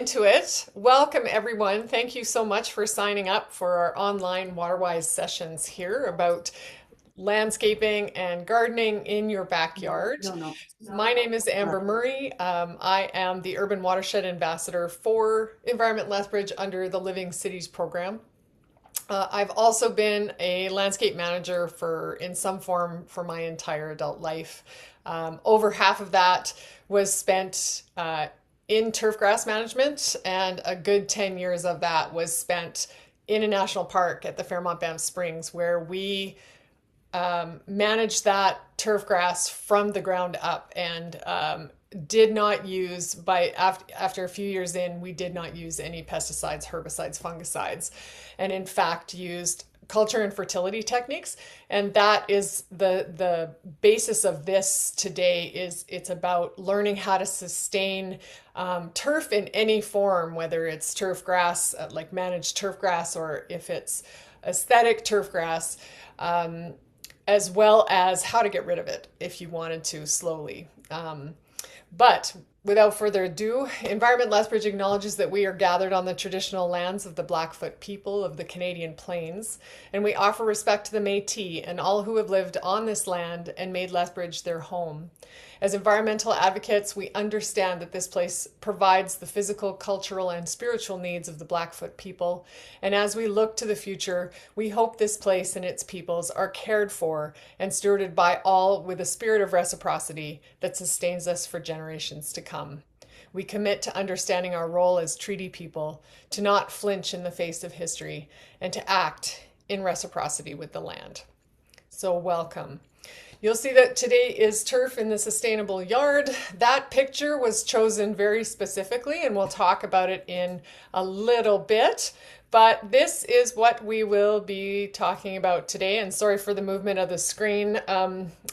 Into it. Welcome, everyone. Thank you so much for signing up for our online Waterwise sessions here about landscaping and gardening in your backyard. No, no. My name is Uh, Amber Murray. I am the Urban Watershed Ambassador for Environment Lethbridge under the Living Cities program. I've also been a landscape manager in some form for my entire adult life. Over half of that was spent in turf grass management, and a good 10 years of that was spent in a national park at the Fairmont Banff Springs, where we managed that turf grass from the ground up and did not use after a few years in, we did not use any pesticides, herbicides, fungicides, and in fact used culture and fertility techniques. And that is the basis of this today. Is it's about learning how to sustain turf in any form, whether it's turf grass, like managed turf grass, or if it's aesthetic turf grass, as well as how to get rid of it if you wanted to slowly. But without further ado, Environment Lethbridge acknowledges that we are gathered on the traditional lands of the Blackfoot people of the Canadian Plains, and we offer respect to the Métis and all who have lived on this land and made Lethbridge their home. As environmental advocates, we understand that this place provides the physical, cultural, and spiritual needs of the Blackfoot people. And as we look to the future, we hope this place and its peoples are cared for and stewarded by all with a spirit of reciprocity that sustains us for generations to come. We commit to understanding our role as treaty people, to not flinch in the face of history, and to act in reciprocity with the land. So welcome. You'll see that today is turf in the sustainable yard. That picture was chosen very specifically, and we'll talk about it in a little bit. But this is what we will be talking about today. And sorry for the movement of the screen.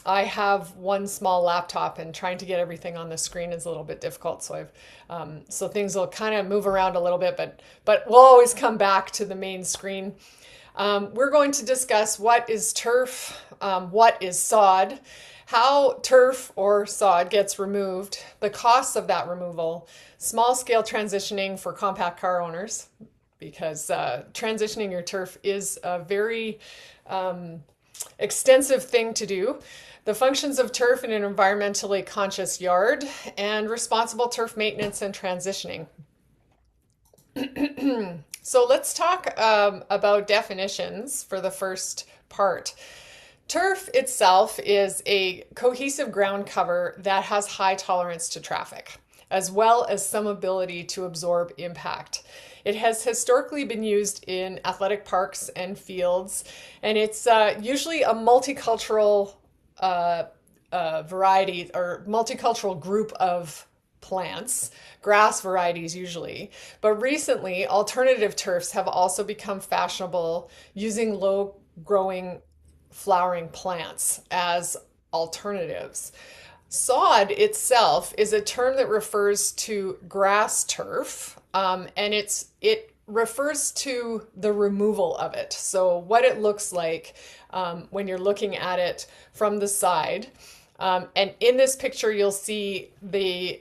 I have one small laptop, and trying to get everything on the screen is a little bit difficult. So things will kind of move around a little bit, but we'll always come back to the main screen. We're going to discuss what is turf, what is sod, how turf or sod gets removed, the costs of that removal, small scale transitioning for compact car owners, because transitioning your turf is a very extensive thing to do, the functions of turf in an environmentally conscious yard, and responsible turf maintenance and transitioning. So let's talk about definitions for the first part. Turf itself is a cohesive ground cover that has high tolerance to traffic, as well as some ability to absorb impact. It has historically been used in athletic parks and fields, and it's usually a multicultural variety or multicultural group of plants, grass varieties usually. But recently, alternative turfs have also become fashionable, using low growing flowering plants as alternatives. Sod itself is a term that refers to grass turf, and it refers to the removal of it. So what it looks like when you're looking at it from the side. And in this picture, you'll see the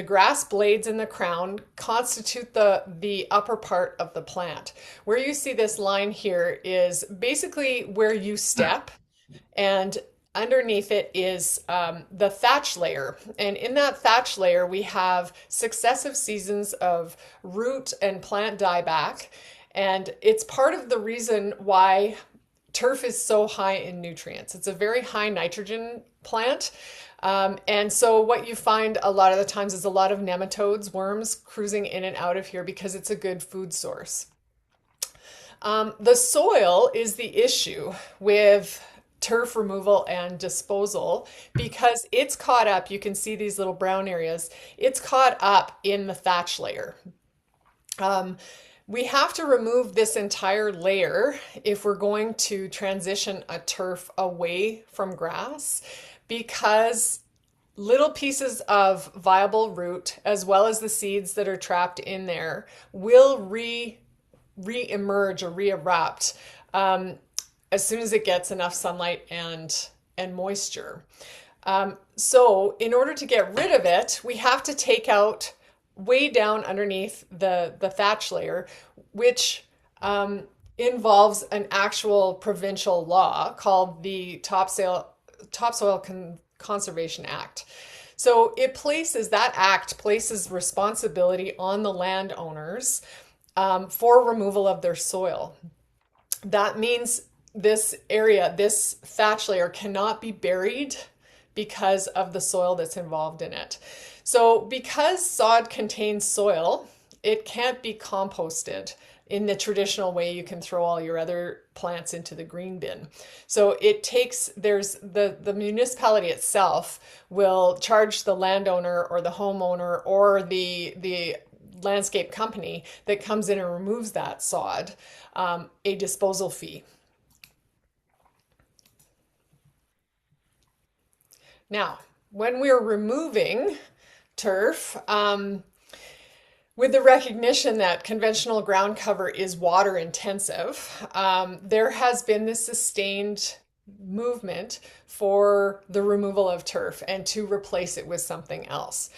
grass blades in the crown constitute the upper part of the plant. Where you see this line here is basically where you step, and underneath it is the thatch layer. And in that thatch layer, we have successive seasons of root and plant dieback. And it's part of the reason why turf is so high in nutrients. It's a very high nitrogen plant. And so what you find a lot of the times is a lot of nematodes, worms, cruising in and out of here because it's a good food source. The soil is the issue with turf removal and disposal, because it's caught up. You can see these little brown areas. It's caught up in the thatch layer. We have to remove this entire layer if we're going to transition a turf away from grass, because little pieces of viable root, as well as the seeds that are trapped in there, will re-emerge or re-erupt as soon as it gets enough sunlight and moisture. So in order to get rid of it, we have to take out way down underneath the thatch layer, which involves an actual provincial law called the Conservation Act. So that act places responsibility on the landowners for removal of their soil. That means this thatch layer cannot be buried because of the soil that's involved in it. So because sod contains soil, it can't be composted in the traditional way you can throw all your other plants into the green bin. So the municipality itself will charge the landowner or the homeowner or the landscape company that comes in and removes that sod a disposal fee. Now, when we're removing turf, with the recognition that conventional ground cover is water intensive, there has been this sustained movement for the removal of turf and to replace it with something else,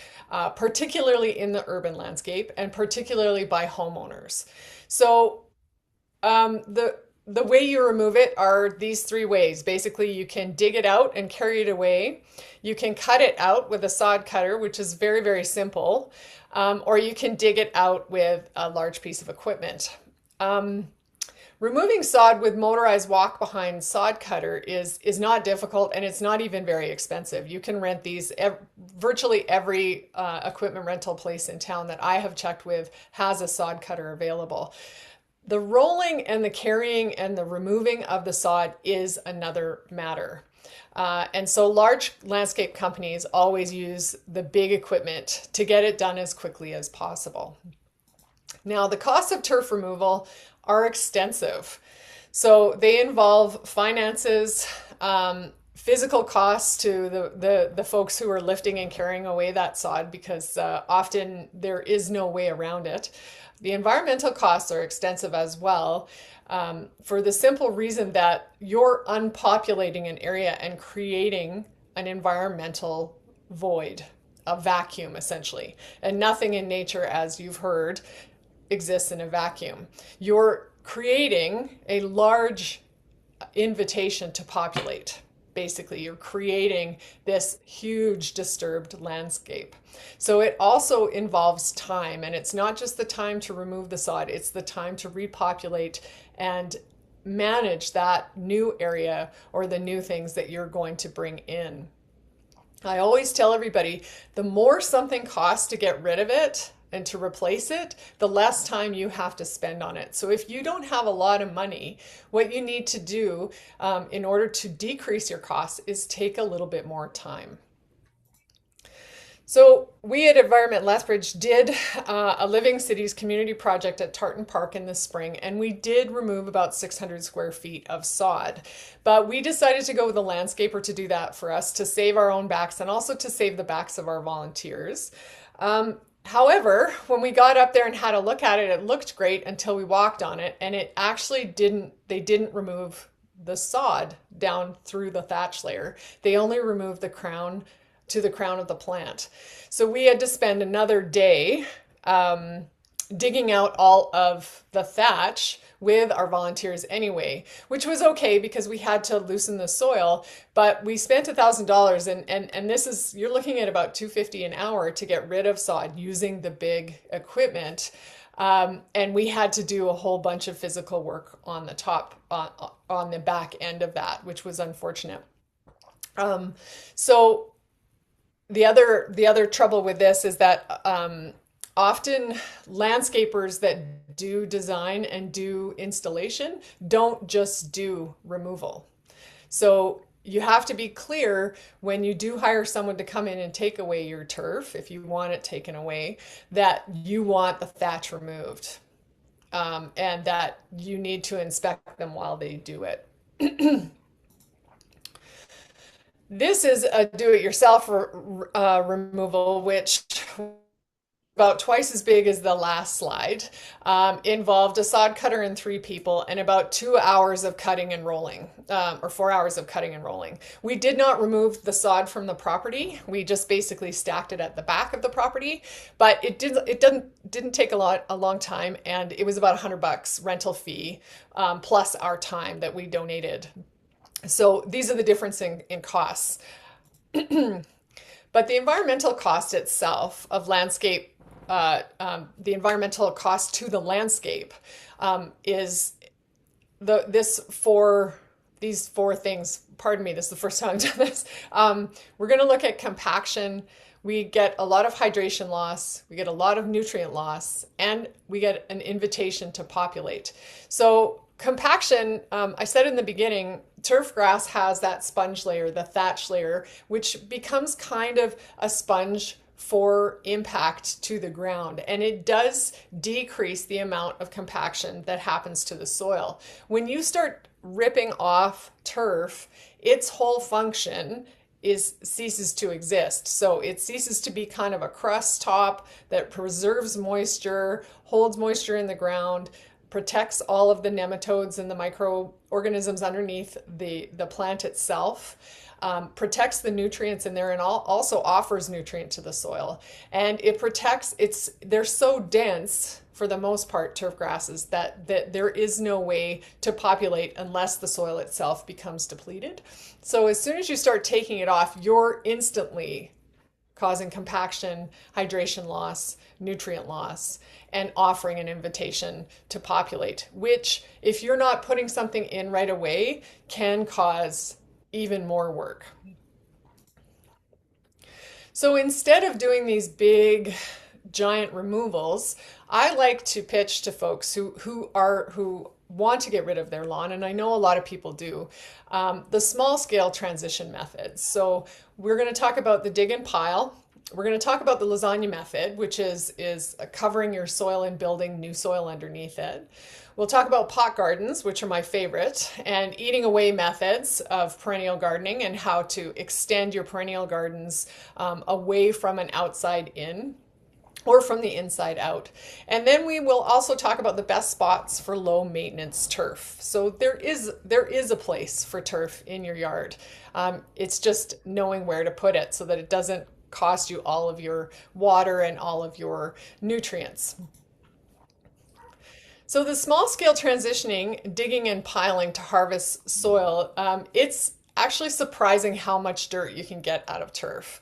particularly in the urban landscape and particularly by homeowners. So the way you remove it are these three ways. Basically, you can dig it out and carry it away. You can cut it out with a sod cutter, which is very, very simple. Or you can dig it out with a large piece of equipment. Removing sod with motorized walk-behind sod cutter is not difficult, and it's not even very expensive. You can rent these. Virtually every equipment rental place in town that I have checked with has a sod cutter available. The rolling and the carrying and the removing of the sod is another matter. And so large landscape companies always use the big equipment to get it done as quickly as possible. Now, the costs of turf removal are extensive. So they involve finances, physical costs to the folks who are lifting and carrying away that sod, because often there is no way around it. The environmental costs are extensive as well, for the simple reason that you're unpopulating an area and creating an environmental void, a vacuum essentially. And nothing in nature, as you've heard, exists in a vacuum. You're creating a large invitation to populate. Basically, you're creating this huge disturbed landscape. So it also involves time, and it's not just the time to remove the sod, it's the time to repopulate and manage that new area or the new things that you're going to bring in. I always tell everybody, the more something costs to get rid of it and to replace it, the less time you have to spend on it. So if you don't have a lot of money, what you need to do in order to decrease your costs is take a little bit more time. So we at Environment Lethbridge did a Living Cities community project at Tartan Park in the spring, and we did remove about 600 square feet of sod. But we decided to go with a landscaper to do that for us, to save our own backs and also to save the backs of our volunteers. However, when we got up there and had a look at it, it looked great until we walked on it, and it actually they didn't remove the sod down through the thatch layer. They only removed the crown to the crown of the plant. So we had to spend another day digging out all of the thatch with our volunteers anyway, which was okay because we had to loosen the soil, but we spent $1,000 and this is, you're looking at about $250 an hour to get rid of sod using the big equipment. And we had to do a whole bunch of physical work on the top, on the back end of that, which was unfortunate. So the other trouble with this is that often landscapers that do design and do installation don't just do removal. So you have to be clear when you do hire someone to come in and take away your turf, if you want it taken away, that you want the thatch removed, and that you need to inspect them while they do it. This is a do-it-yourself removal, which about twice as big as the last slide, involved a sod cutter and 3 people and about 2 hours of cutting and rolling, or 4 hours of cutting and rolling. We did not remove the sod from the property. We just basically stacked it at the back of the property, but it didn't take a long time, and it was about $100 rental fee, plus our time that we donated. So these are the difference in costs. But the environmental cost itself of landscape, the environmental cost to the landscape, is these four things. Pardon me, this is the first time I've done this. We're going to look at compaction. We get a lot of hydration loss, we get a lot of nutrient loss, and we get an invitation to populate. So compaction, I said in the beginning, turf grass has that sponge layer, the thatch layer, which becomes kind of a sponge for impact to the ground. And it does decrease the amount of compaction that happens to the soil. When you start ripping off turf, its whole function ceases to exist. So it ceases to be kind of a crust top that preserves moisture, holds moisture in the ground, protects all of the nematodes and the microorganisms underneath the plant itself, protects the nutrients in there, and also offers nutrient to the soil. And it protects, they're so dense for the most part, turf grasses, that there is no way to populate unless the soil itself becomes depleted. So as soon as you start taking it off, you're instantly causing compaction, hydration loss, nutrient loss, and offering an invitation to populate, which, if you're not putting something in right away, can cause even more work. So instead of doing these big, giant removals, I like to pitch to folks who want to get rid of their lawn, and I know a lot of people do, the small scale transition methods. So we're going to talk about the dig and pile. We're going to talk about the lasagna method, which is covering your soil and building new soil underneath it. We'll talk about pot gardens, which are my favorite, and eating away methods of perennial gardening and how to extend your perennial gardens away from an outside in, or from the inside out. And then we will also talk about the best spots for low maintenance turf. So there is a place for turf in your yard. It's just knowing where to put it so that it doesn't cost you all of your water and all of your nutrients. So the small scale transitioning, digging and piling to harvest soil, it's actually surprising how much dirt you can get out of turf.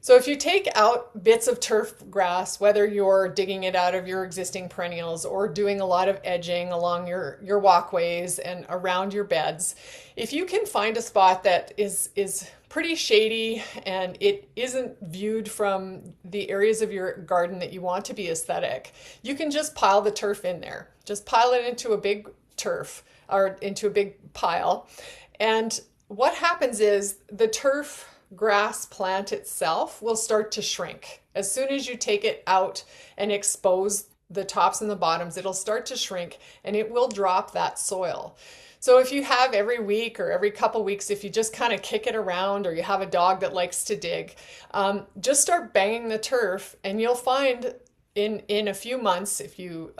So if you take out bits of turf grass, whether you're digging it out of your existing perennials or doing a lot of edging along your walkways and around your beds, if you can find a spot that is pretty shady and it isn't viewed from the areas of your garden that you want to be aesthetic, you can just pile the turf in there. Just pile it into a big turf or into a big pile. And what happens is the turf grass plant itself will start to shrink. As soon as you take it out and expose the tops and the bottoms, it'll start to shrink and it will drop that soil. So if you have every week or every couple weeks, if you just kind of kick it around, or you have a dog that likes to dig, just start banging the turf, and you'll find in a few months, if you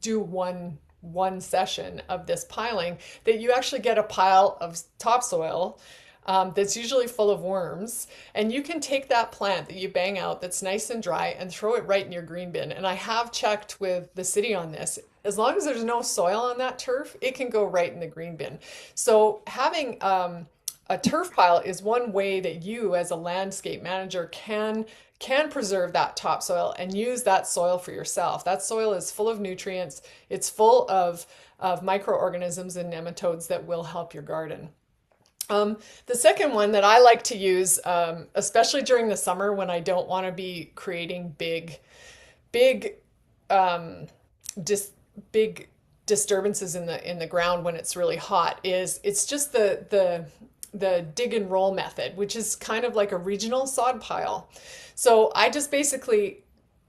do one session of this piling, that you actually get a pile of topsoil that's usually full of worms, and you can take that plant that you bang out that's nice and dry and throw it right in your green bin. And I have checked with the city on this. As long as there's no soil on that turf, it can go right in the green bin. So having a turf pile is one way that you as a landscape manager can preserve that topsoil and use that soil for yourself. That soil is full of nutrients. It's full of microorganisms and nematodes that will help your garden. The second one that I like to use, especially during the summer when I don't want to be creating big disturbances in the ground when it's really hot, it's just the dig and roll method, which is kind of like a regional sod pile. So I just basically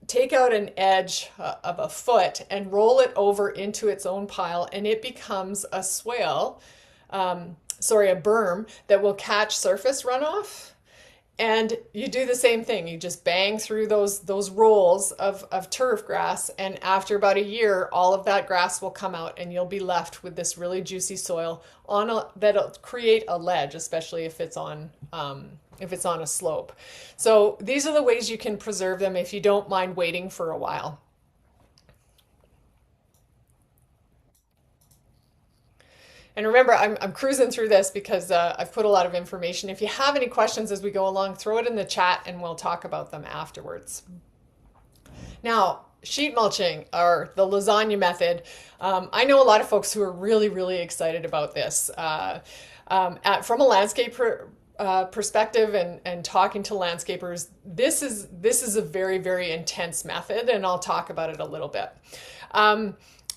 take out an edge of a foot and roll it over into its own pile, and it becomes a swale, a berm that will catch surface runoff And you do the same thing. You just bang through those rolls of turf grass, and after about a year, all of that grass will come out, and you'll be left with this really juicy soil that'll create a ledge, especially if it's on a slope. So these are the ways you can preserve them if you don't mind waiting for a while. And remember, I'm cruising through this because I've put a lot of information. If you have any questions as we go along, throw it in the chat and we'll talk about them afterwards. Now, sheet mulching, or the lasagna method. I know a lot of folks who are really, really excited about this. From a landscape perspective and talking to landscapers, this is a very, very intense method, and I'll talk about it a little bit.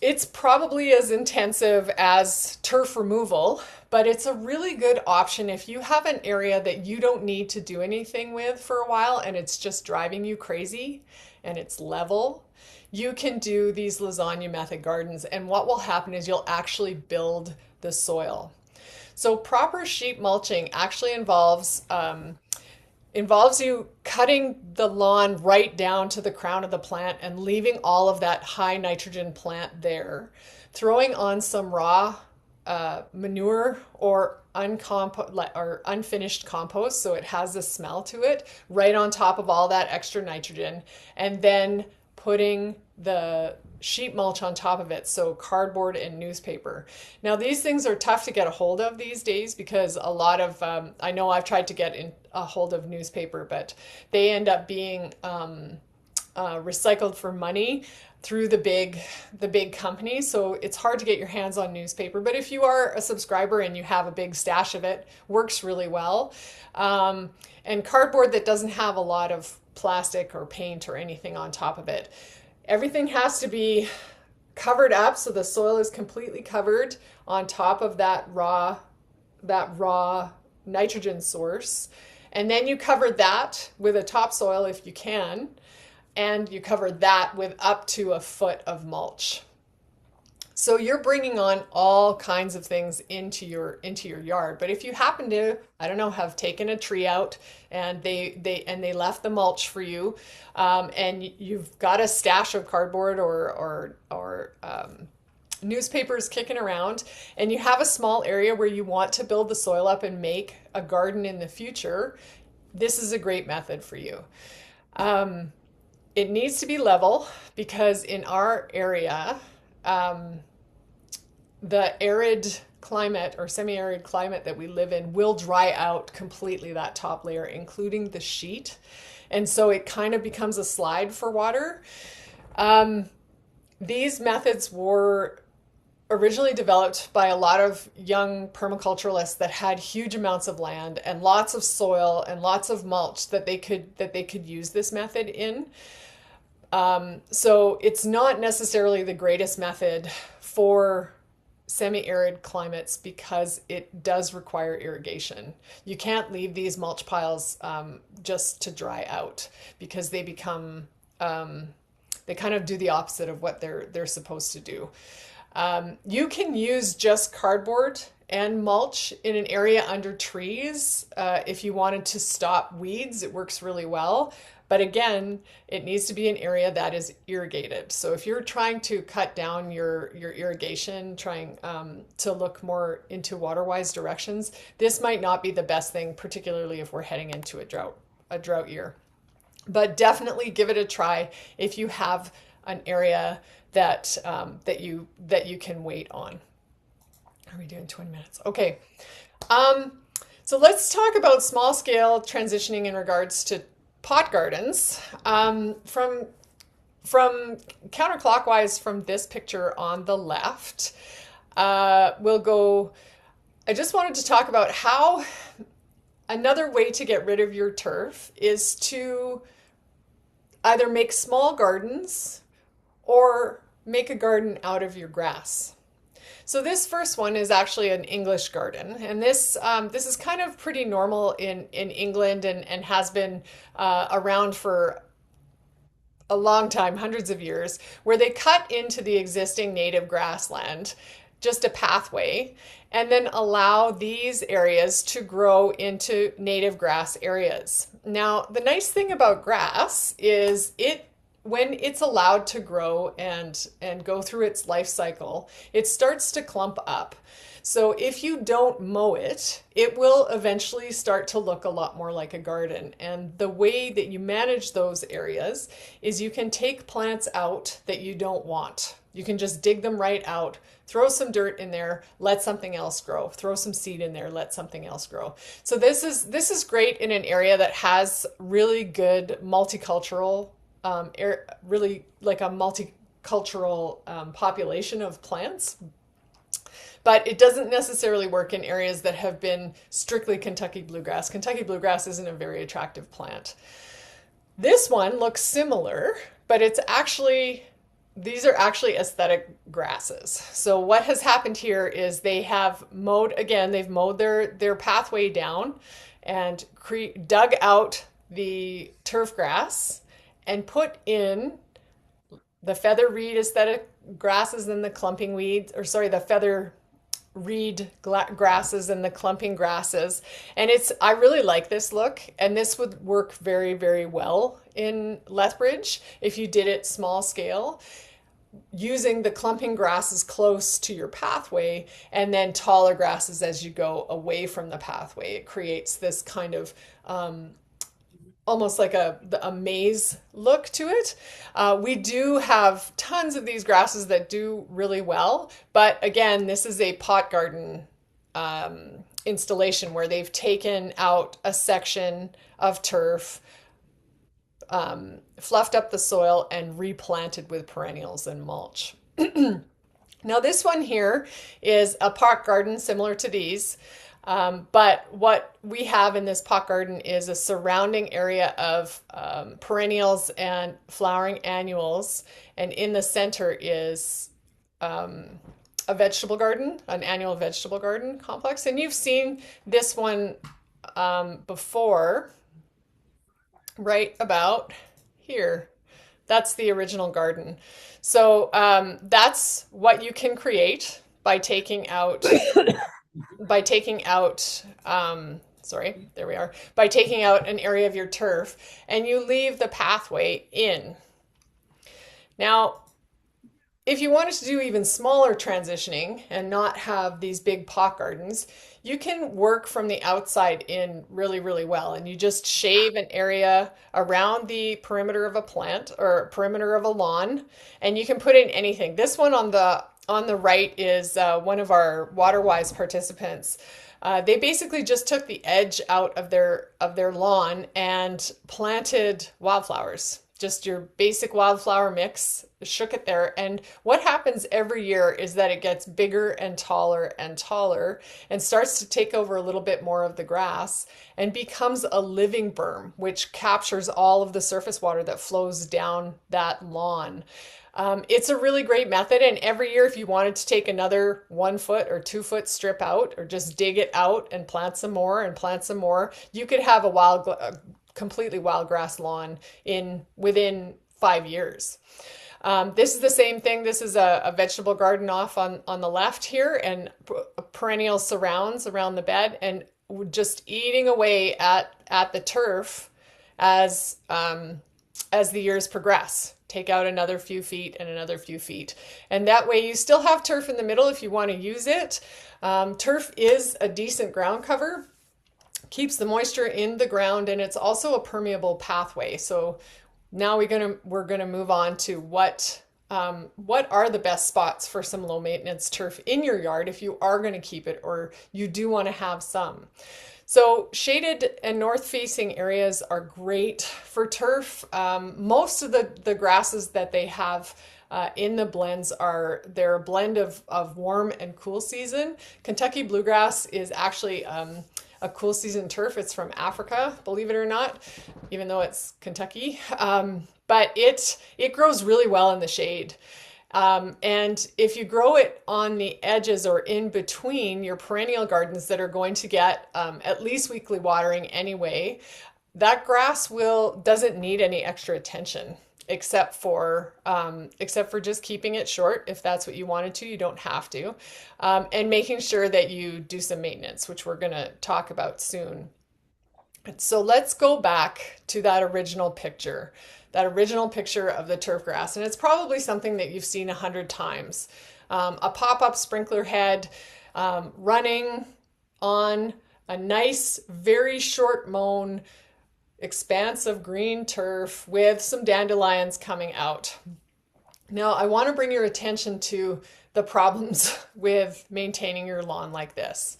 It's probably as intensive as turf removal, but it's a really good option if you have an area that you don't need to do anything with for a while and it's just driving you crazy and it's level. You can do these lasagna method gardens, and what will happen is you'll actually build the soil. So proper sheet mulching actually involves you cutting the lawn right down to the crown of the plant and leaving all of that high nitrogen plant there, throwing on some raw manure or unfinished compost, so it has a smell to it, right on top of all that extra nitrogen, and then putting the sheet mulch on top of it, so cardboard and newspaper. Now these things are tough to get a hold of these days because a lot of I know I've tried to get a hold of newspaper, but they end up being recycled for money through the big companies, so it's hard to get your hands on newspaper. But if you are a subscriber and you have a big stash of it, works really well. And cardboard that doesn't have a lot of plastic or paint or anything on top of it. Everything has to be covered up so the soil is completely covered on top of that raw nitrogen source. And then you cover that with a topsoil if you can, and you cover that with up to a foot of mulch. So you're bringing on all kinds of things into your yard. But if you happen to, I don't know, have taken a tree out and they left the mulch for you, and you've got a stash of cardboard or newspapers kicking around, and you have a small area where you want to build the soil up and make a garden in the future, this is a great method for you. It needs to be level because in our area, the arid climate or semi-arid climate that we live in will dry out completely that top layer, including the sheet. And so it kind of becomes a slide for water. These methods were originally developed by a lot of young permaculturalists that had huge amounts of land and lots of soil and lots of mulch that they could use this method in. So it's not necessarily the greatest method for semi-arid climates because it does require irrigation. You can't leave these mulch piles just to dry out because they become they kind of do the opposite of what they're supposed to do. You can use just cardboard and mulch in an area under trees if you wanted to stop weeds. It works really well. But again, it needs to be an area that is irrigated. So if you're trying to cut down your irrigation, trying to look more into water-wise directions, this might not be the best thing, particularly if we're heading into a drought year. But definitely give it a try if you have an area that you can wait on. Are we doing 20 minutes? Okay. So let's talk about small scale transitioning in regards to pot gardens. From counterclockwise from this picture on the left, we'll go. I just wanted to talk about how another way to get rid of your turf is to either make small gardens or make a garden out of your grass. So this first one is actually an English garden, and this is kind of pretty normal in England and has been around for a long time, hundreds of years, where they cut into the existing native grassland just a pathway, and then allow these areas to grow into native grass areas. Now, the nice thing about grass is when it's allowed to grow and go through its life cycle, it starts to clump up. So if you don't mow it, it will eventually start to look a lot more like a garden. And the way that you manage those areas is you can take plants out that you don't want. You can just dig them right out, throw some dirt in there, let something else grow. Throw some seed in there, let something else grow. So this is great in an area that has really good multicultural, really like a multicultural population of plants. But it doesn't necessarily work in areas that have been strictly Kentucky bluegrass. Kentucky bluegrass isn't a very attractive plant. This one looks similar, but these are actually aesthetic grasses. So what has happened here is they've mowed their pathway down and dug out the turf grass and put in the feather reed aesthetic grasses and the clumping weeds, the feather reed grasses and the clumping grasses. And I really like this look, and this would work very, very well in Lethbridge if you did it small scale, using the clumping grasses close to your pathway and then taller grasses as you go away from the pathway. It creates this kind of almost like a maze look to it. We do have tons of these grasses that do really well, but again, this is a pot garden installation where they've taken out a section of turf, fluffed up the soil, and replanted with perennials and mulch. Now this one here is a pot garden similar to these. But what we have in this pot garden is a surrounding area of perennials and flowering annuals. And in the center is a vegetable garden, an annual vegetable garden complex. And you've seen this one before, right about here. That's the original garden. So that's what you can create by taking out by taking out an area of your turf, and you leave the pathway in. Now, if you wanted to do even smaller transitioning and not have these big pot gardens, you can work from the outside in really, really well. And you just shave an area around the perimeter of a plant or perimeter of a lawn, and you can put in anything. This one on the right is one of our WaterWise participants. They basically just took the edge out of their lawn and planted wildflowers. Just your basic wildflower mix, shook it there. And what happens every year is that it gets bigger and taller and starts to take over a little bit more of the grass and becomes a living berm, which captures all of the surface water that flows down that lawn. It's a really great method, and every year if you wanted to take another 1 foot or 2 foot strip out, or just dig it out and plant some more, you could have a completely wild grass lawn within 5 years. This is the same thing. This is a vegetable garden off on the left here, and perennial surrounds around the bed, and just eating away at the turf as the years progress. Take out another few feet and another few feet. And that way you still have turf in the middle if you want to use it. Turf is a decent ground cover, keeps the moisture in the ground, and it's also a permeable pathway. So now we're gonna move on to what are the best spots for some low maintenance turf in your yard if you are going to keep it or you do want to have some. So shaded and north-facing areas are great for turf. Most of the grasses that they have in the blends they're a blend of warm and cool season. Kentucky bluegrass is actually a cool season turf. It's from Africa, believe it or not, even though it's Kentucky. But it grows really well in the shade. And if you grow it on the edges or in between your perennial gardens that are going to get at least weekly watering anyway, that grass doesn't need any extra attention. except for just keeping it short if that's what you wanted to. You don't have to, and making sure that you do some maintenance, which we're going to talk about soon. So let's go back to that original picture of the turf grass, and it's probably something that you've seen 100 times. A pop-up sprinkler head running on a nice, very short mown expanse of green turf with some dandelions coming out. Now, I want to bring your attention to the problems with maintaining your lawn like this.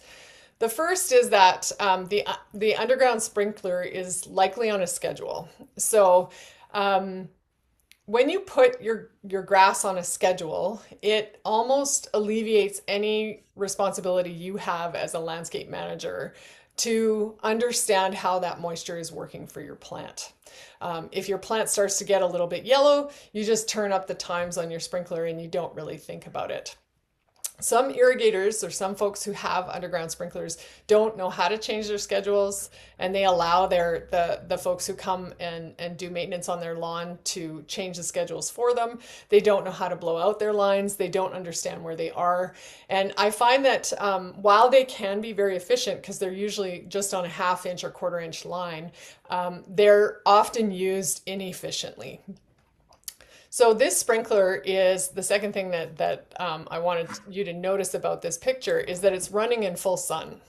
The first is that the underground sprinkler is likely on a schedule. So when you put your grass on a schedule, it almost alleviates any responsibility you have as a landscape manager to understand how that moisture is working for your plant. If your plant starts to get a little bit yellow, you just turn up the times on your sprinkler and you don't really think about it. Some irrigators or some folks who have underground sprinklers don't know how to change their schedules, and they allow the folks who come and do maintenance on their lawn to change the schedules for them. They don't know how to blow out their lines. They don't understand where they are. And I find that while they can be very efficient, because they're usually just on a 1/2 inch or 1/4 inch line, they're often used inefficiently. So this sprinkler is the second thing that I wanted you to notice about this picture is that it's running in full sun.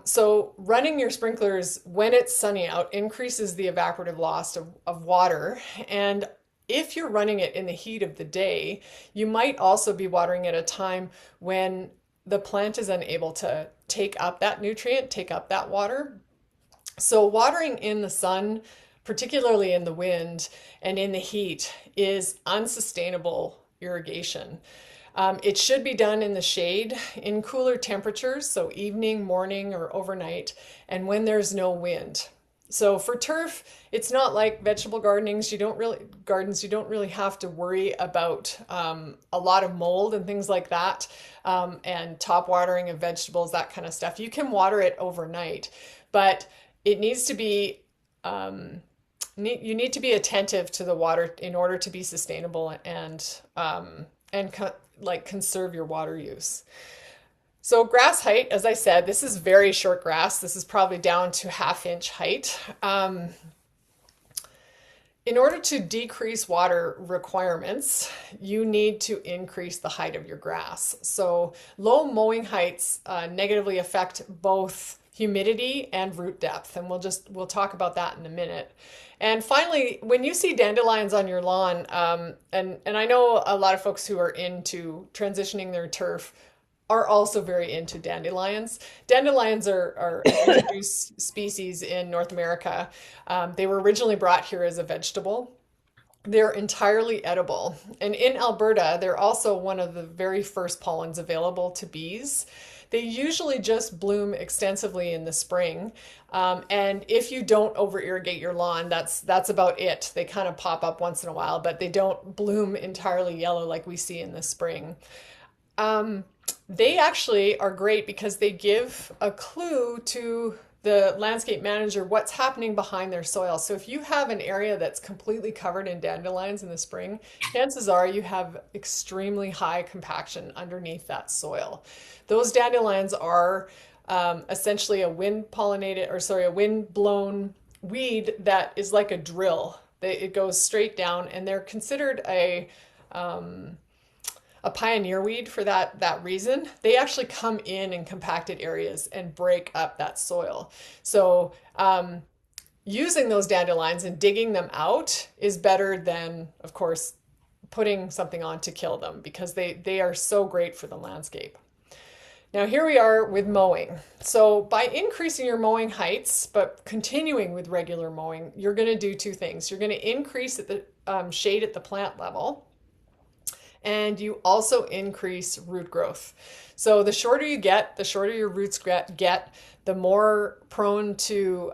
So running your sprinklers when it's sunny out increases the evaporative loss of water. And if you're running it in the heat of the day, you might also be watering at a time when the plant is unable to take up that nutrient, take up that water. So watering in the sun, particularly in the wind and in the heat, is unsustainable irrigation. It should be done in the shade in cooler temperatures, so evening, morning, or overnight, and when there's no wind. So for turf, it's not like vegetable gardens. You don't really have to worry about a lot of mold and things like that, and top watering of vegetables, that kind of stuff. You can water it overnight, but it needs to be you need to be attentive to the water in order to be sustainable and conserve your water use. So grass height, as I said, this is very short grass. This is probably down to 1/2 inch height. In order to decrease water requirements, you need to increase the height of your grass. So low mowing heights negatively affect both humidity and root depth, and we'll talk about that in a minute. And finally, when you see dandelions on your lawn, and I know a lot of folks who are into transitioning their turf are also very into dandelions. Dandelions are an introduced species in North America. They were originally brought here as a vegetable. They're entirely edible. And in Alberta, they're also one of the very first pollens available to bees. They usually just bloom extensively in the spring. And if you don't over irrigate your lawn, that's about it. They kind of pop up once in a while, but they don't bloom entirely yellow like we see in the spring. They actually are great because they give a clue to the landscape manager what's happening behind their soil. So if you have an area that's completely covered in dandelions in the spring, chances are you have extremely high compaction underneath that soil. Those dandelions are essentially a wind-blown weed that is like a drill. It goes straight down, and they're considered a pioneer weed for that reason. They actually come in compacted areas and break up that soil. So using those dandelions and digging them out is better than, of course, putting something on to kill them, because they are so great for the landscape. Now here we are with mowing. So by increasing your mowing heights, but continuing with regular mowing, you're going to do two things. You're going to increase the shade at the plant level, and you also increase root growth. So the shorter you get, the shorter your roots get, the more prone to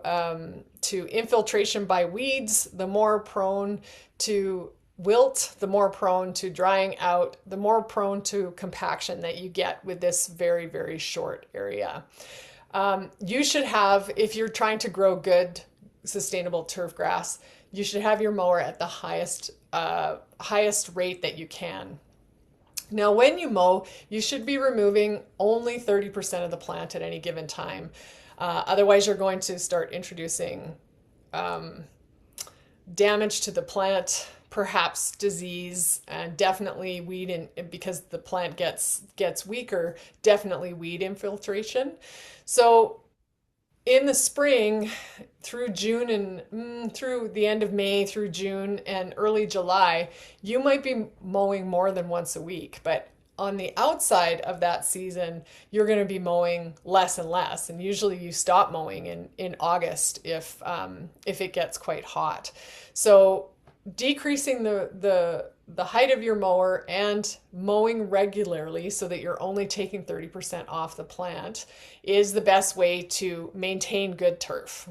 infiltration by weeds, the more prone to wilt, the more prone to drying out, the more prone to compaction that you get with this very, very short area. You should have, if you're trying to grow good, sustainable turf grass, you should have your mower at the highest rate that you can. Now, when you mow, you should be removing only 30% of the plant at any given time. Otherwise, you're going to start introducing damage to the plant, perhaps disease, and definitely weed because the plant gets weaker, definitely weed infiltration. So in the spring through June and through the end of May through June and early July, you might be mowing more than once a week, but on the outside of that season, you're going to be mowing less and less. And usually you stop mowing in August if it gets quite hot. So decreasing the height of your mower and mowing regularly so that you're only taking 30% off the plant is the best way to maintain good turf.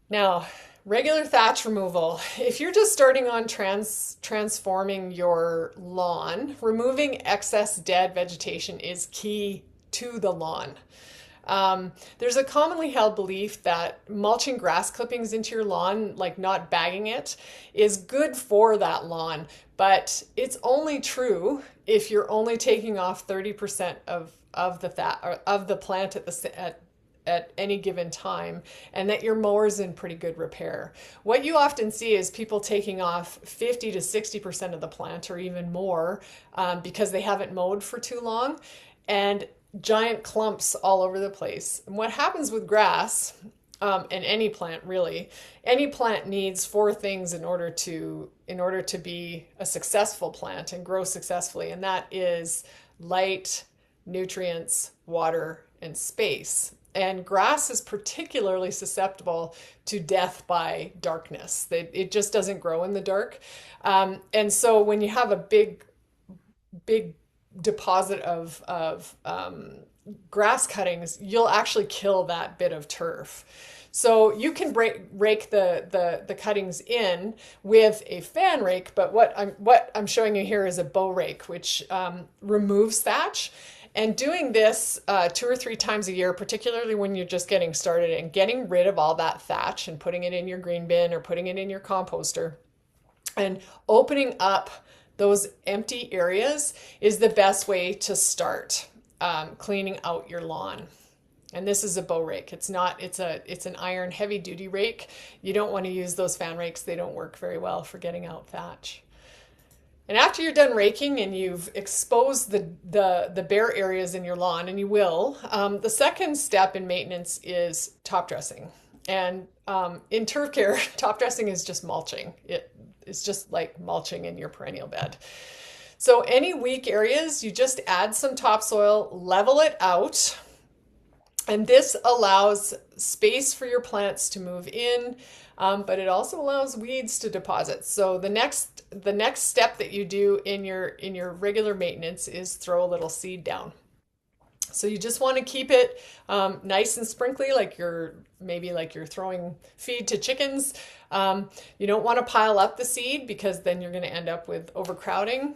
Now, regular thatch removal. If you're just starting on transforming your lawn, removing excess dead vegetation is key to the lawn. There's a commonly held belief that mulching grass clippings into your lawn, like not bagging it, is good for that lawn, but it's only true if you're only taking off 30% of the plant at any given time, and that your mower's in pretty good repair. What you often see is people taking off 50 to 60% of the plant or even more because they haven't mowed for too long, and giant clumps all over the place. And what happens with grass, and any plant really, any plant needs four things in order to be a successful plant and grow successfully, and that is light, nutrients, water, and space. And grass is particularly susceptible to death by darkness. It just doesn't grow in the dark. And so when you have a big deposit of grass cuttings, you'll actually kill that bit of turf. So you can rake the cuttings in with a fan rake, but what I'm showing you here is a bow rake, which removes thatch. And doing this 2 or 3 times a year, particularly when you're just getting started, and getting rid of all that thatch and putting it in your green bin or putting it in your composter and opening up those empty areas is the best way to start cleaning out your lawn. And this is a bow rake. It's an iron heavy duty rake. You don't want to use those fan rakes. They don't work very well for getting out thatch. And after you're done raking and you've exposed the bare areas in your lawn, and you will, the second step in maintenance is top dressing. And in turf care, top dressing is just mulching. It's just like mulching in your perennial bed. So any weak areas, you just add some topsoil, level it out, and this allows space for your plants to move in, but it also allows weeds to deposit. So the next step that you do in your regular maintenance is throw a little seed down. So you just want to keep it nice and sprinkly, like you're throwing feed to chickens. You don't want to pile up the seed because then you're going to end up with overcrowding,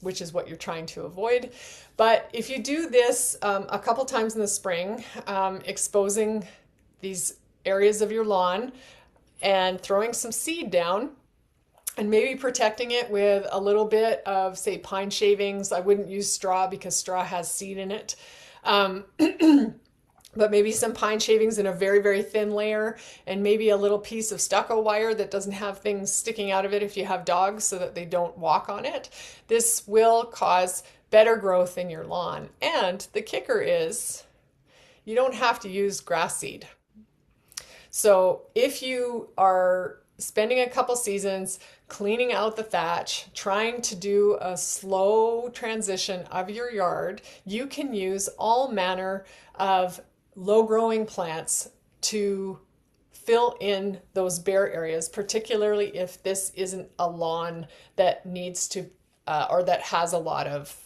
which is what you're trying to avoid. But if you do this a couple times in the spring, exposing these areas of your lawn and throwing some seed down, and maybe protecting it with a little bit of, say, pine shavings. I wouldn't use straw because straw has seed in it. But maybe some pine shavings in a very, very thin layer, and maybe a little piece of stucco wire that doesn't have things sticking out of it if you have dogs so that they don't walk on it. This will cause better growth in your lawn. And the kicker is you don't have to use grass seed. So if you are spending a couple seasons cleaning out the thatch, trying to do a slow transition of your yard, you can use all manner of low-growing plants to fill in those bare areas, particularly if this isn't a lawn that needs to or that has a lot of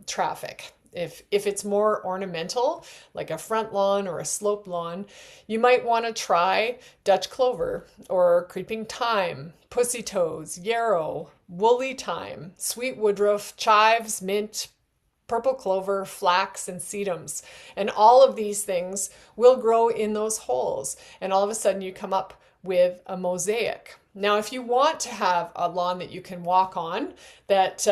traffic. If it's more ornamental, like a front lawn or a sloped lawn, you might want to try Dutch clover or creeping thyme, pussy toes, yarrow, woolly thyme, sweet woodruff, chives, mint, purple clover, flax, and sedums. And all of these things will grow in those holes. And all of a sudden you come up with a mosaic. Now, if you want to have a lawn that you can walk on that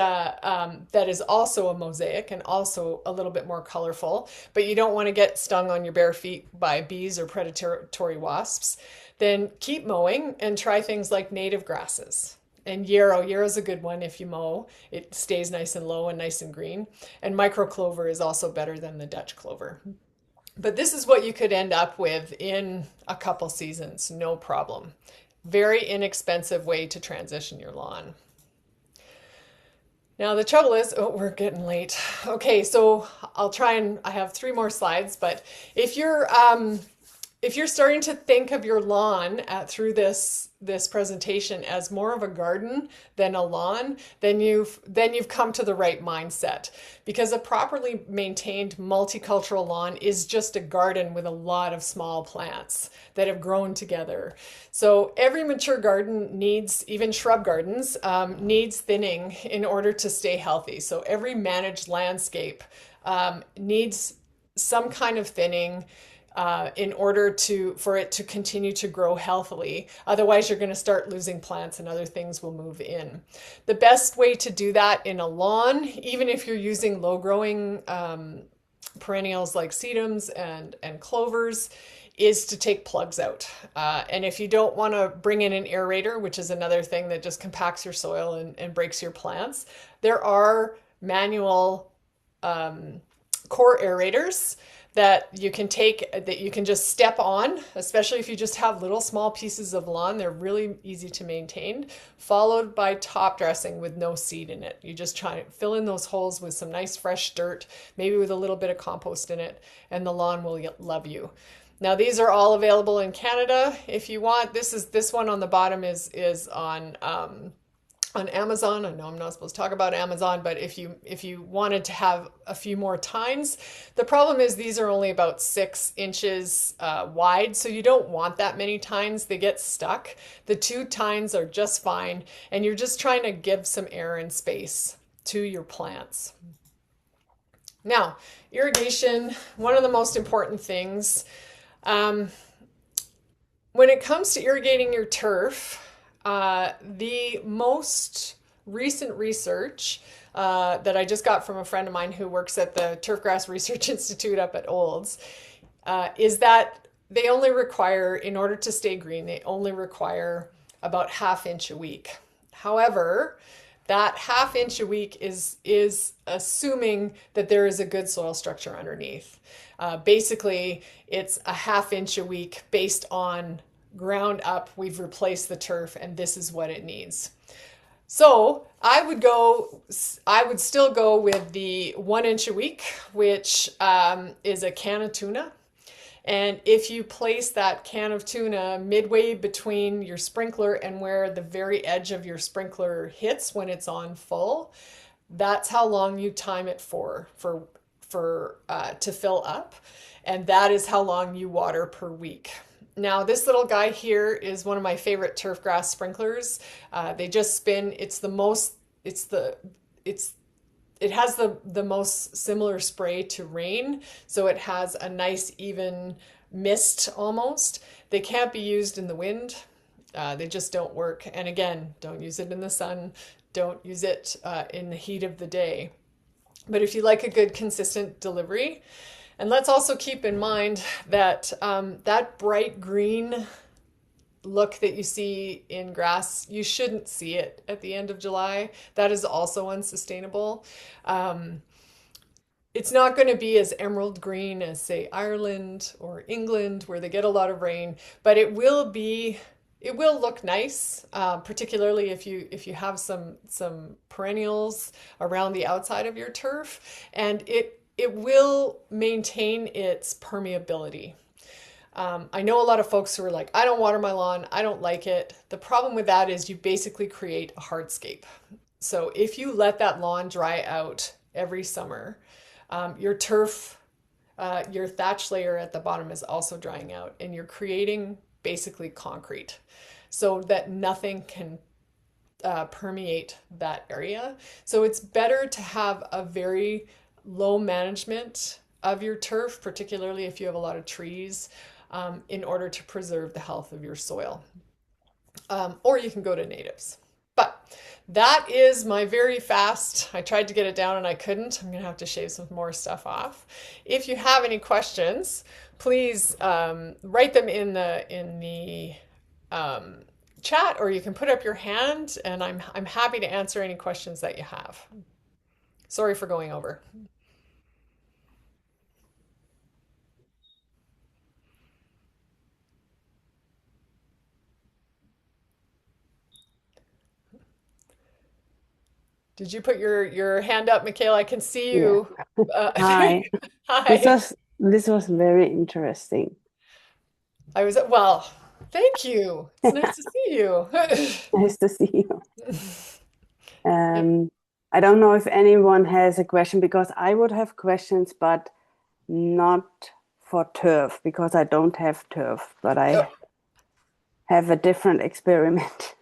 is also a mosaic and also a little bit more colorful, but you don't want to get stung on your bare feet by bees or predatory wasps, then keep mowing and try things like native grasses. And yarrow is a good one if you mow. It stays nice and low and nice and green. And micro clover is also better than the Dutch clover. But this is what you could end up with in a couple seasons, no problem. Very inexpensive way to transition your lawn. Now the trouble is, oh, we're getting late. Okay, so I'll try and I have 3 more slides, but if you're starting to think of your lawn through this presentation as more of a garden than a lawn, then you've come to the right mindset, because a properly maintained multicultural lawn is just a garden with a lot of small plants that have grown together. So every mature garden needs, even shrub gardens, needs thinning in order to stay healthy. So every managed landscape needs some kind of thinning in order for it to continue to grow healthily. Otherwise, you're going to start losing plants and other things will move in. The best way to do that in a lawn, even if you're using low-growing perennials like sedums and clovers, is to take plugs out. And if you don't want to bring in an aerator, which is another thing that just compacts your soil and breaks your plants, there are manual core aerators that you can take, that you can just step on, especially if you just have little small pieces of lawn. They're really easy to maintain, followed by top dressing with no seed in it. You just try to fill in those holes with some nice fresh dirt, maybe with a little bit of compost in it, and the lawn will love you. Now these are all available in Canada if you want. This one on the bottom is on Amazon. I know I'm not supposed to talk about Amazon, but if you wanted to have a few more tines, the problem is these are only about 6 inches wide, so you don't want that many tines. They get stuck. The 2 tines are just fine, and you're just trying to give some air and space to your plants. Now, irrigation, one of the most important things. When it comes to irrigating your turf, the most recent research that I just got from a friend of mine who works at the Turfgrass Research Institute up at Olds is that they only require, in order to stay green, they only require about ½ inch a week. However, that ½ inch a week is assuming that there is a good soil structure underneath. Basically, it's a ½ inch a week based on ground up, we've replaced the turf, and this is what it needs. So I would still go with the 1 inch a week, which is a can of tuna. And if you place that can of tuna midway between your sprinkler and where the very edge of your sprinkler hits when it's on full, that's how long you time it for to fill up. And that is how long you water per week. Now, this little guy here is one of my favorite turf grass sprinklers. They just spin. It has the most similar spray to rain, so it has a nice even mist almost. They can't be used in the wind. They just don't work. And again, don't use it in the sun. Don't use it in the heat of the day. But if you like a good consistent delivery, and let's also keep in mind that that bright green look that you see in grass, you shouldn't see it at the end of July. That is also unsustainable. It's not going to be as emerald green as, say, Ireland or England, where they get a lot of rain, but it will look nice, particularly if you have some perennials around the outside of your turf, and it will maintain its permeability. I know a lot of folks who are like, I don't water my lawn, I don't like it. The problem with that is you basically create a hardscape. So if you let that lawn dry out every summer, your turf, your thatch layer at the bottom is also drying out, and you're creating basically concrete so that nothing can permeate that area. So it's better to have a very low management of your turf, particularly if you have a lot of trees, in order to preserve the health of your soil. Or you can go to natives. But that is my very fast. I tried to get it down and I couldn't. I'm gonna have to shave some more stuff off. If you have any questions, please write them in the um, chat, or you can put up your hand, and I'm happy to answer any questions that you have. Sorry for going over. Did you put your hand up, Michaela? I can see Yeah. you. There you Hi. go. This Hi. was this was very interesting. I was well. Thank you. It's nice to see you. Nice to see you. Um, I don't know if anyone has a question because I would have questions, but not for turf because I don't have turf, but I have a different experiment.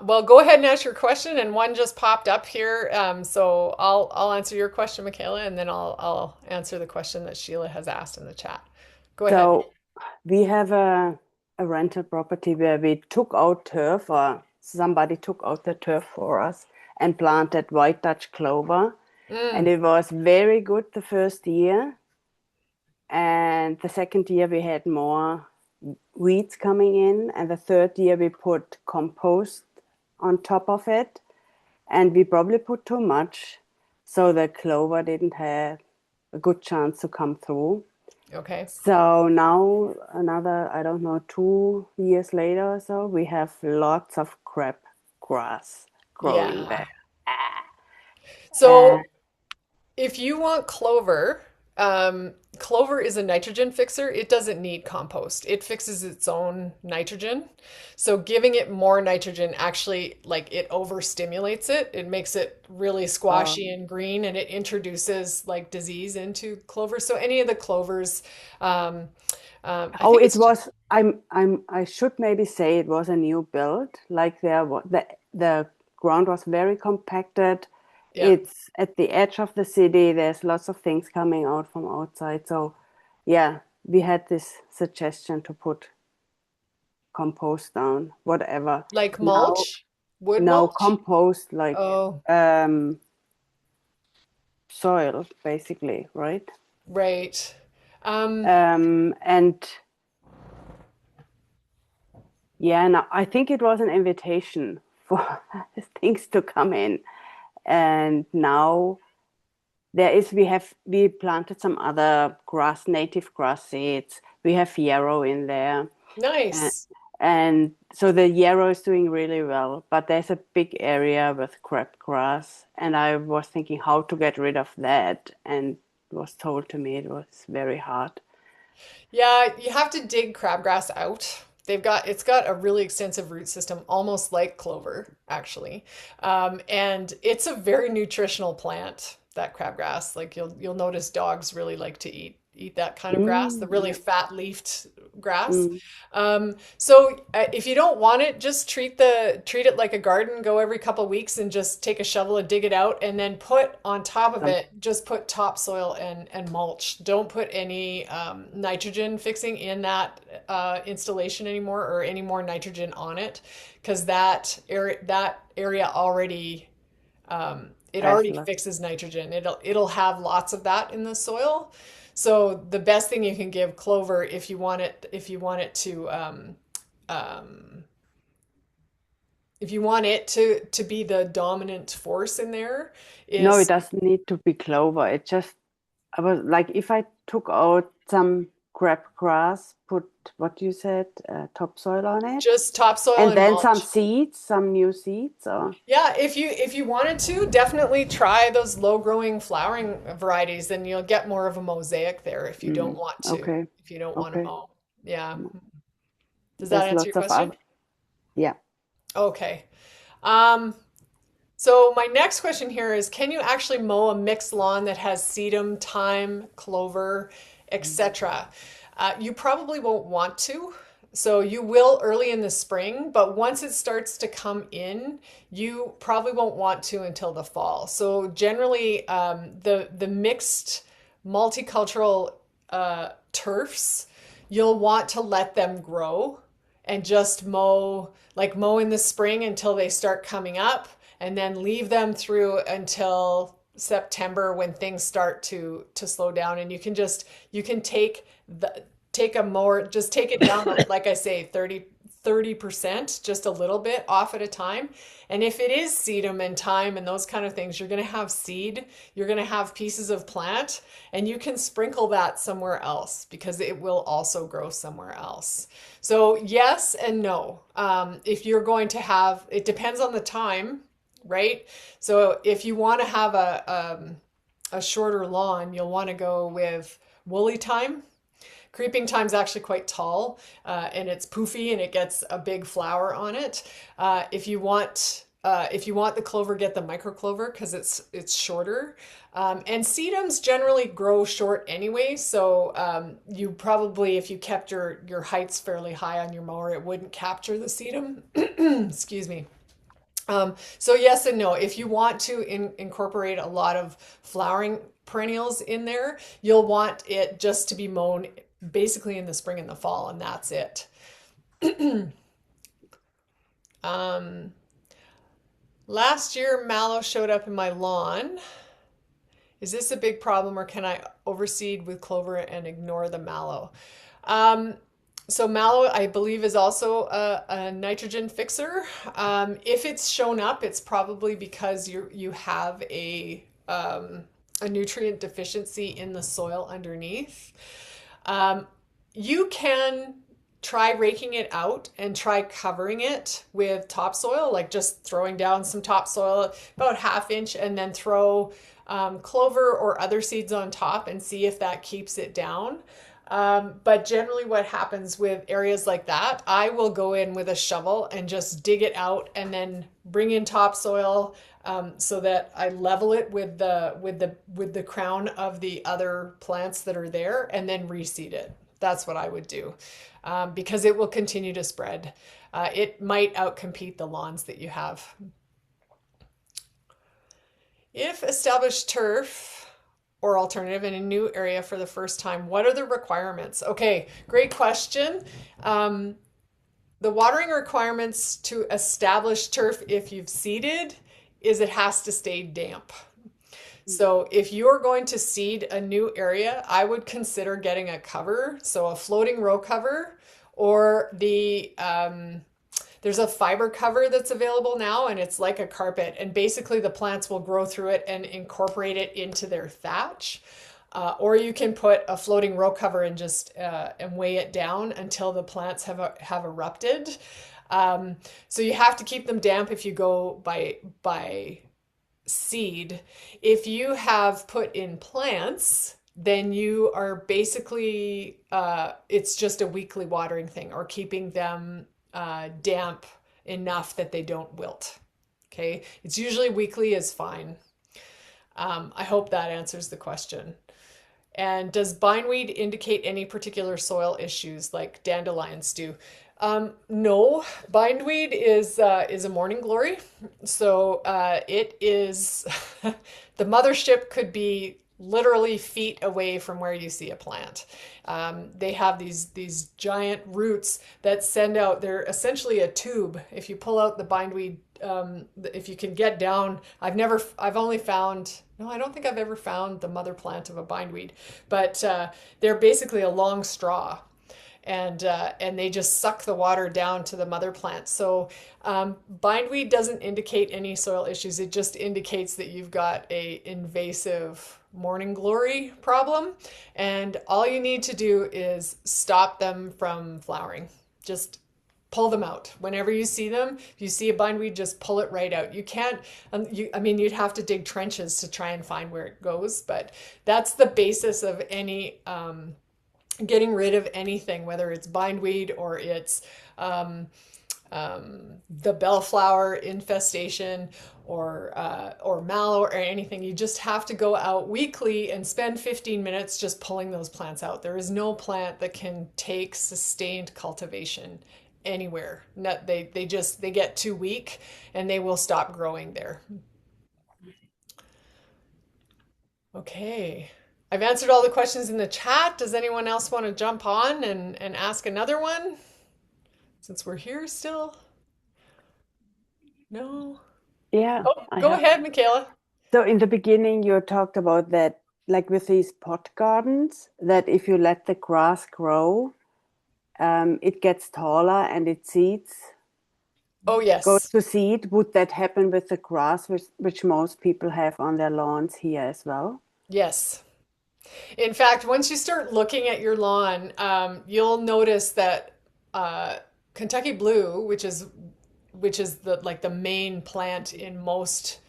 Well, go ahead and ask your question, and one just popped up here. So I'll answer your question, Michaela, and then I'll answer the question that Sheila has asked in the chat. Go ahead. So we have a rental property where we took out turf, or somebody took out the turf for us and planted white Dutch clover. And Mm, it was very good the first year. And the second year we had more weeds coming in. And the third year we put compost on top of it. And we probably put too much. So the clover didn't have a good chance to come through. okay. So now another, I don't know, 2 years later or so, we have lots of crab grass growing Yeah. there. So And if you want clover, clover is a nitrogen fixer. It doesn't need compost. It fixes its own nitrogen. So giving it more nitrogen actually, like, it overstimulates it. It makes it really squashy and green, and it introduces like disease into clover. So any of the clovers, um, I oh, think it it's was, I should maybe say it was a new build. Like the ground was very compacted. yeah, It's at the edge of the city. There's lots of things coming out from outside. So yeah, we had this suggestion to put compost down, whatever. like Now, mulch, wood no mulch. compost, like Oh, soil, basically, right? right. Um, And yeah, no, I think it was an invitation for things to come in. And now we planted some other native grass seeds. We have yarrow in there. And, nice. and so the yarrow is doing really well, but there's a big area with crabgrass, and I was thinking how to get rid of that, and it was told to me it was very hard. Yeah, you have to dig crabgrass out. It's got a really extensive root system, almost like clover, actually. And it's a very nutritional plant, that crabgrass. Like you'll notice dogs really like to eat that kind of grass, the really Yeah. fat leafed grass. Mm, So if you don't want it, just treat it like a garden. Go every couple weeks and just take a shovel and dig it out, and then put on top of some, it, just put topsoil and mulch. Don't put any nitrogen fixing in that installation anymore, or any more nitrogen on it, because that area already it has already lots. fixes nitrogen. It'll have lots of that in the soil. So the best thing you can give clover, um, if you want it to be the dominant force in there, No, it is doesn't need to be clover. It just, I was like, if I took out some crabgrass, put what you said, topsoil on it, just topsoil and and then some mulch. seeds, some new seeds, or Yeah, if you wanted to, definitely try those low growing flowering varieties, then you'll get more of a mosaic there if you don't mm, want to, okay, if you don't want to okay. mow. Yeah. Does that There's answer your lots of question? other, yeah. Okay. Um, so my next question here is, can you actually mow a mixed lawn that has sedum, thyme, clover, etc.? You probably won't want to. So you will early in the spring, but once it starts to come in, you probably won't want to until the fall. So generally, the mixed multicultural turfs, you'll want to let them grow and just mow in the spring until they start coming up, and then leave them through until September when things start to slow down. And you can take a mower, just take it down, like I say, 30%, just a little bit off at a time. And if it is sedum and thyme and those kind of things, you're going to have seed, you're going to have pieces of plant, and you can sprinkle that somewhere else because it will also grow somewhere else. So yes and no. If you're going to have, it depends on the time, right? So if you want to have a shorter lawn, you'll want to go with woolly thyme. Creeping thyme is actually quite tall, and it's poofy and it gets a big flower on it. If you want the clover, get the micro clover because it's shorter. And sedums generally grow short anyway, so you probably, if you kept your heights fairly high on your mower, it wouldn't capture the sedum. Excuse me. So yes and no. If you want to incorporate a lot of flowering perennials in there, you'll want it just to be mown basically in the spring and the fall, and that's it. Um, Last year, mallow showed up in my lawn. Is this a big problem, or can I overseed with clover and ignore the mallow? So mallow, I believe, is also a nitrogen fixer. If it's shown up, it's probably because you have a nutrient deficiency in the soil underneath. You can try raking it out and try covering it with topsoil, like just throwing down some topsoil about 1/2 inch and then throw clover or other seeds on top and see if that keeps it down. But generally what happens with areas like that, I will go in with a shovel and just dig it out and then bring in topsoil so that I level it with the crown of the other plants that are there, and then reseed it. That's what I would do because it will continue to spread. It might outcompete the lawns that you have. If established turf or alternative in a new area for the first time, what are the requirements? Okay, great question. The watering requirements to establish turf, if you've seeded, is it has to stay damp. So if you're going to seed a new area, I would consider getting a cover, so a floating row cover, or there's a fiber cover that's available now, and it's like a carpet, and basically the plants will grow through it and incorporate it into their thatch. Or you can put a floating row cover and just and weigh it down until the plants have erupted. So you have to keep them damp if you go by seed. If you have put in plants, then you are basically it's just a weekly watering thing, or keeping them damp enough that they don't wilt. Okay, it's usually weekly is fine. I hope that answers the question. And does bindweed indicate any particular soil issues like dandelions do? No, bindweed is a morning glory. So it is the mothership could be literally feet away from where you see a plant. They have these giant roots that send out. They're essentially a tube. If you pull out the bindweed, if you can get down, I've only found. No, I don't think I've ever found the mother plant of a bindweed, but they're basically a long straw, and they just suck the water down to the mother plant. So bindweed doesn't indicate any soil issues. It just indicates that you've got a invasive morning glory problem, and all you need to do is stop them from flowering. Just pull them out. Whenever you see them, if you see a bindweed, just pull it right out. You can't, you'd have to dig trenches to try and find where it goes, but that's the basis of any, getting rid of anything, whether it's bindweed or it's the bellflower infestation or mallow or anything. You just have to go out weekly and spend 15 minutes just pulling those plants out. There is no plant that can take sustained cultivation anywhere. Not, they get too weak and they will stop growing there. Okay. I've answered all the questions in the chat. Does anyone else want to jump on and ask another one since we're here still? No? Yeah, Oh, I go have. ahead, Michaela. So in the beginning, you talked about that, like with these pot gardens, that if you let the grass grow, it gets taller and it seeds, Oh, goes yes. to seed. Would that happen with the grass, which most people have on their lawns here as well? Yes. In fact, once you start looking at your lawn, you'll notice that uh, Kentucky blue, which is the like the main plant in most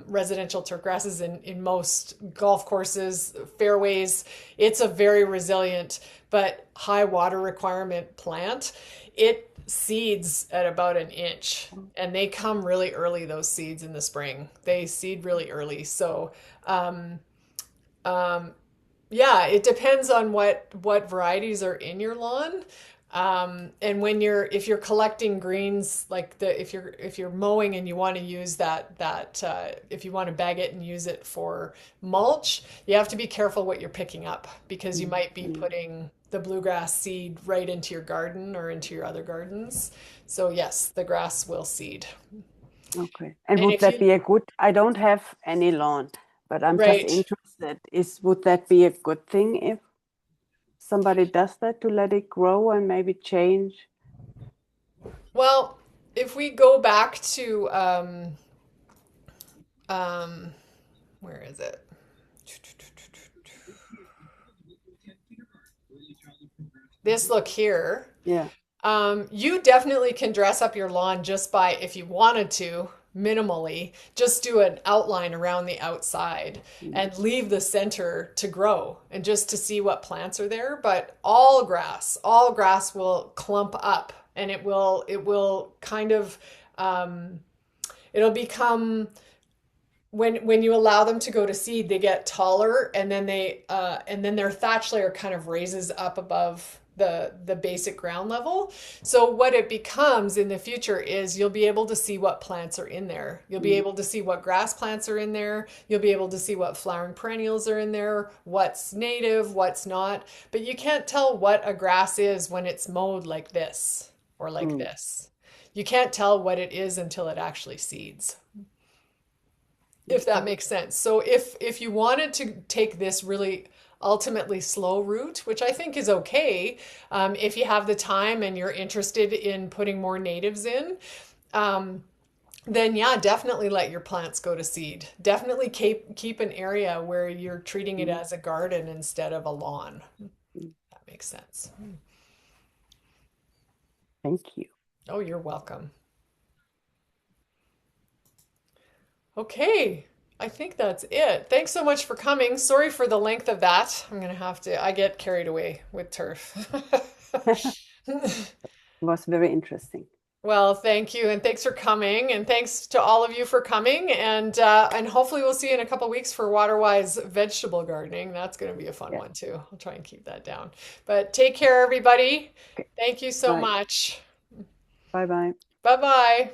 residential turf grasses in most golf courses, fairways, it's a very resilient but high water requirement plant. It seeds at about an inch, and they come really early. Those seeds in the spring, they seed really early. So. Um, yeah, it depends on what varieties are in your lawn. And if you're collecting greens, like if you're mowing and you want to use that if you want to bag it and use it for mulch, you have to be careful what you're picking up because you might be Mm. putting the bluegrass seed right into your garden or into your other gardens. So yes, the grass will seed. Okay. And And would if that you be a good, I don't have any lawn, but I'm just right. interested, would that be a good thing if somebody does that to let it grow and maybe change? Well, if we go back to um, where is it? This look here. Yeah. You definitely can dress up your lawn just by, if you wanted to, minimally, just do an outline around the outside Mm. and leave the center to grow and just to see what plants are there. But all grass will clump up and it will kind of, um, it'll become when you allow them to go to seed, they get taller, and then their thatch layer kind of raises up above the basic ground level. So what it becomes in the future is you'll be able to see what plants are in there. You'll be Mm. able to see what grass plants are in there. You'll be able to see what flowering perennials are in there, what's native, what's not. But you can't tell what a grass is when it's mowed like this or like Mm. this. You can't tell what it is until it actually seeds, if that Okay. makes sense. So if you wanted to take this really ultimately slow route, which I think is okay, if you have the time and you're interested in putting more natives in, um, then yeah, definitely let your plants go to seed. Definitely keep an area where you're treating it Mm. as a garden instead of a lawn. Mm. That makes sense. Thank you. Oh, you're welcome. Okay, I think that's it. Thanks so much for coming. Sorry for the length of that. I get carried away with turf. Was very interesting. Well, thank you, and thanks for coming, and thanks to all of you for coming, and hopefully we'll see you in a couple weeks for Waterwise vegetable gardening. That's going to be a fun Yeah. one too. I'll try and keep that down. But take care, everybody. Okay. Thank you so Bye. much. Bye bye. Bye bye.